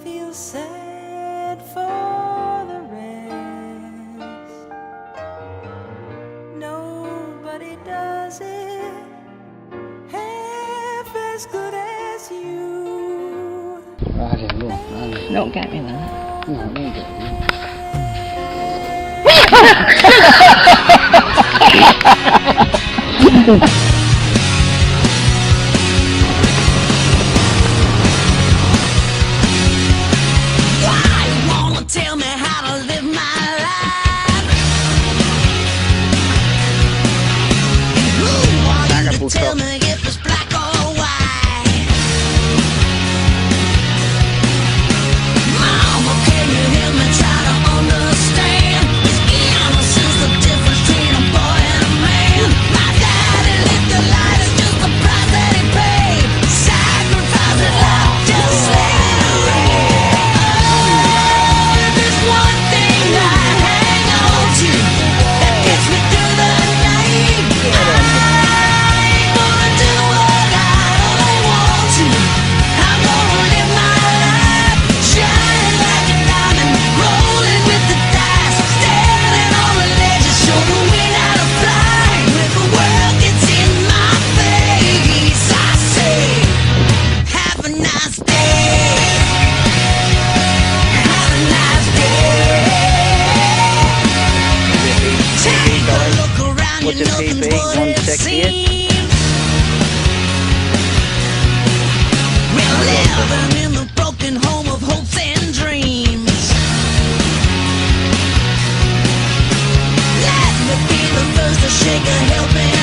feel sad for the rest. Nobody does it half as good as you. Ra liền luôn, ra liền. Đậu cạn cái đó. Ngủ đây để Tell me how to live my life. Who wants to tell me if it's black or white? Mama, can you help me try to understand? Is innocence the difference between a boy and a man? My daddy lit the light, it's just the price that he paid. Sacrifice it all, just slay it away. One thing I hang on to that gets me through the night. I ain't gonna do what I don't want to. I'm gonna live my life shining like a diamond, rolling with the dice, standing on the ledge, show the wind how to fly. When the world gets in my face, I say, have a nice day. Have a nice day. Take a look around, What's you your know PP? what One it check here. seems. We're living in the broken home of hopes and dreams. Let me be the first to shake a helping